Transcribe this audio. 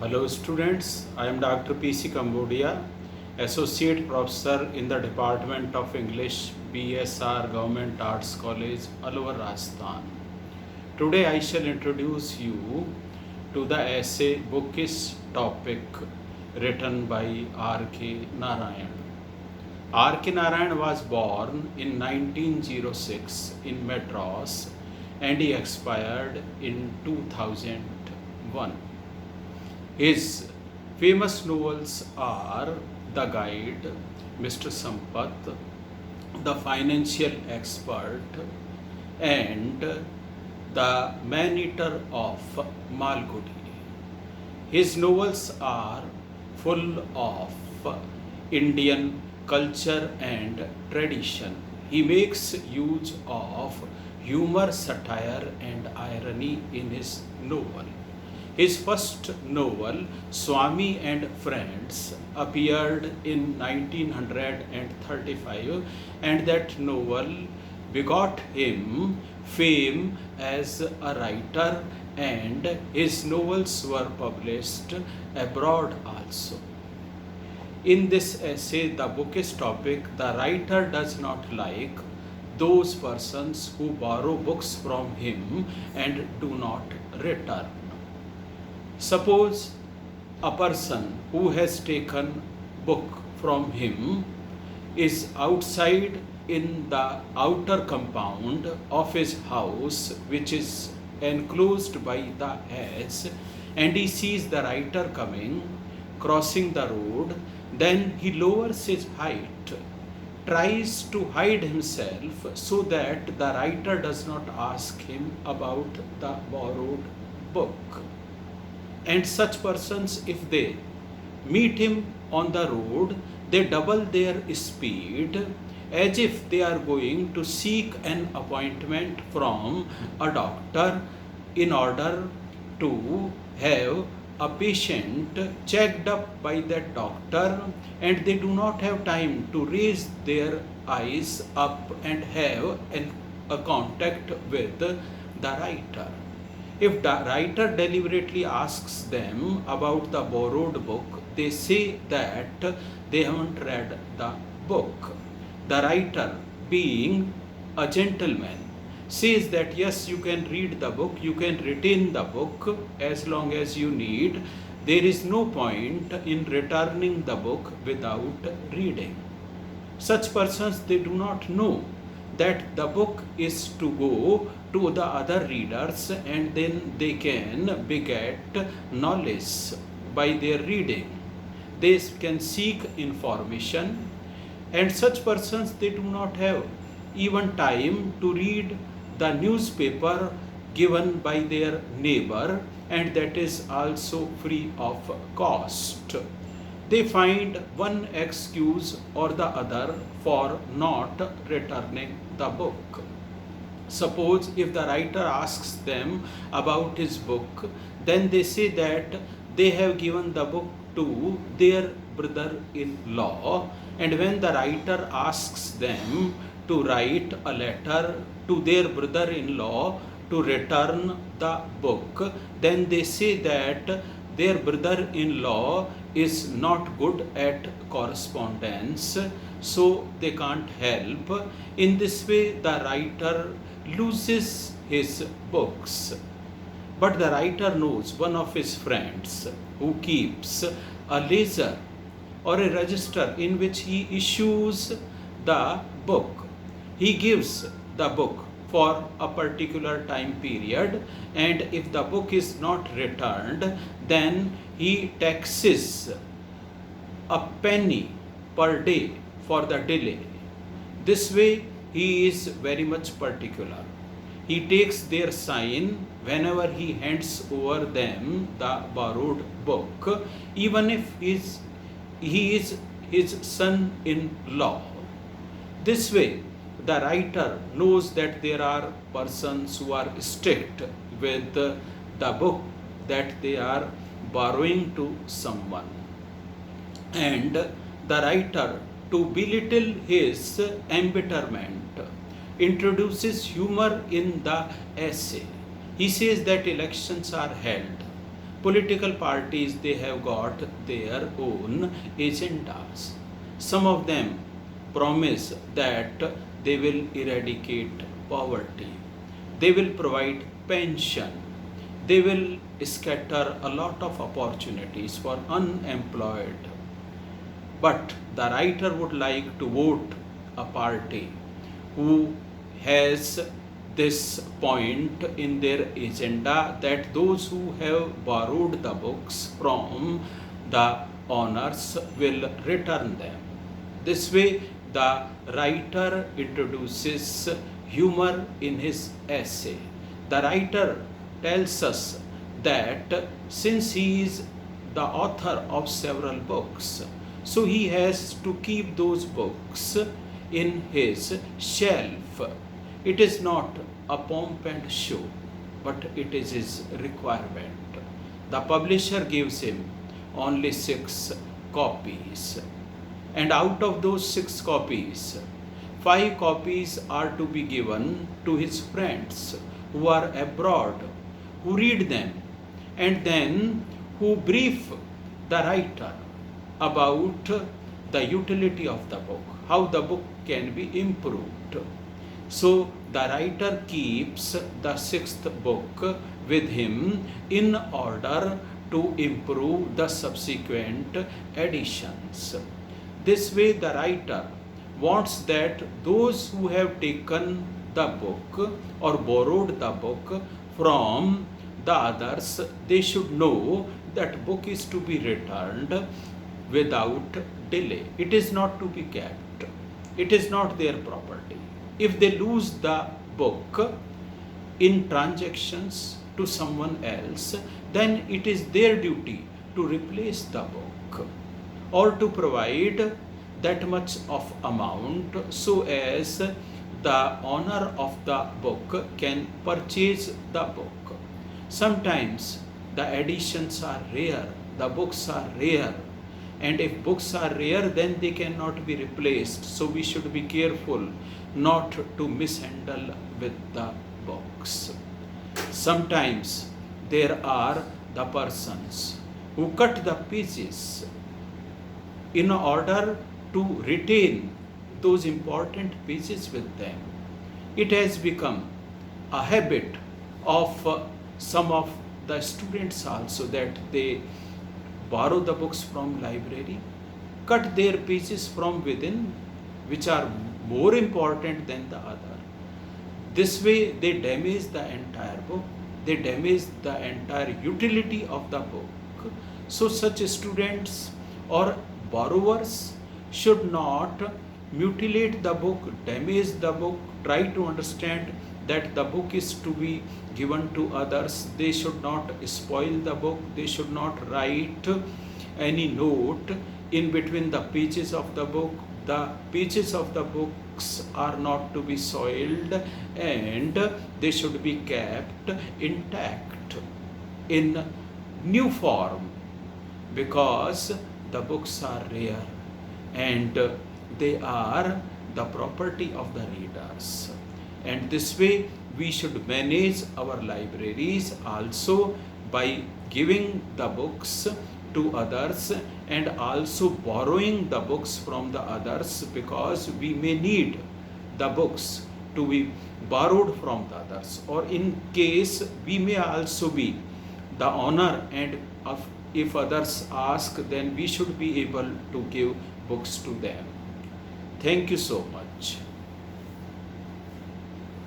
Hello students, I am Dr. P.C. Cambodia, Associate Professor in the Department of English, BSR Government Arts College, Alwar, Rajasthan. Today I shall introduce you to the essay bookish topic written by R.K. Narayan. R.K. Narayan was born in 1906 in Madras and he expired in 2001. His famous novels are The Guide, Mr. Sampath, The Financial Expert, and The Man-Eater of Malgudi. His novels are full of Indian culture and tradition. He makes use of humor, satire, and irony in his novel. His first novel, Swami and Friends, appeared in 1935, and that novel begot him fame as a writer, and his novels were published abroad also. In this essay, the bookish topic, the writer does not like those persons who borrow books from him and do not return. Suppose a person who has taken book from him is outside in the outer compound of his house, which is enclosed by the hedge, and he sees the writer coming, crossing the road. Then he lowers his height, tries to hide himself so that the writer does not ask him about the borrowed book. And such persons, if they meet him on the road, they double their speed as if they are going to seek an appointment from a doctor in order to have a patient checked up by that doctor, and they do not have time to raise their eyes up and have a contact with the writer. If the writer deliberately asks them about the borrowed book, they say that they haven't read the book. The writer, being a gentleman, says that yes, you can read the book, you can retain the book as long as you need. There is no point in returning the book without reading. Such persons, they do not know that the book is to go to the other readers, and then they can beget knowledge by their reading. They can seek information, and such persons, they do not have even time to read the newspaper given by their neighbor, and that is also free of cost. They find one excuse or the other for not returning the book. Suppose if the writer asks them about his book, then they say that they have given the book to their brother-in-law, and when the writer asks them to write a letter to their brother-in-law to return the book, then they say that their brother-in-law is not good at correspondence, so they can't help. In this way, the writer loses his books. But the writer knows one of his friends who keeps a ledger or a register in which he issues the book. He gives the book for a particular time period, and if the book is not returned, then he taxes a penny per day for the delay. This way he is very much particular. He takes their sign whenever he hands over them the borrowed book, even if he is his son-in-law. This way, the writer knows that there are persons who are strict with the book that they are borrowing to someone. And the writer, to belittle his embitterment, introduces humor in the essay. He says that elections are held Political parties, they have got their own agendas. Some of them promise that they will eradicate poverty, they will provide pension, they will scatter a lot of opportunities for unemployed. But the writer would like to vote a party who has this point in their agenda, that those who have borrowed the books from the owners will return them. This way, the writer introduces humor in his essay. The writer tells us that since he is the author of several books, so he has to keep those books in his shelf. It is not a pomp and show, but it is his requirement. The publisher gives him only 6 copies, and out of those 6 copies, 5 copies are to be given to his friends who are abroad, who read them, and then who brief the writer about the utility of the book, how the book can be improved. So the writer keeps the 6th book with him in order to improve the subsequent editions. This way, the writer wants that those who have taken the book or borrowed the book from the others, they should know that book is to be returned without delay. It is not to be kept. It is not their property. If they lose the book in transactions to someone else, then it is their duty to replace the book or to provide that much of amount so as the owner of the book can purchase the book. Sometimes the editions are rare, the books are rare, and if books are rare, then they cannot be replaced. So we should be careful not to mishandle with the books. Sometimes there are the persons who cut the pages in order to retain those important pages with them. It has become a habit of some of the students also, that they borrow the books from library, cut their pages from within, which are more important than the other. This way they damage the entire book, they damage the entire utility of the book. So such students or borrowers should not mutilate the book, damage the book, try to understand that the book is to be given to others. They should not spoil the book, they should not write any note in between the pages of the book. The pages of the books are not to be soiled, and they should be kept intact in new form, because the books are rare and they are the property of the readers. And this way we should manage our libraries also by giving the books to others and also borrowing the books from the others, because we may need the books to be borrowed from the others, or in case we may also be the owner, and if others ask, then we should be able to give books to them. Thank you so much.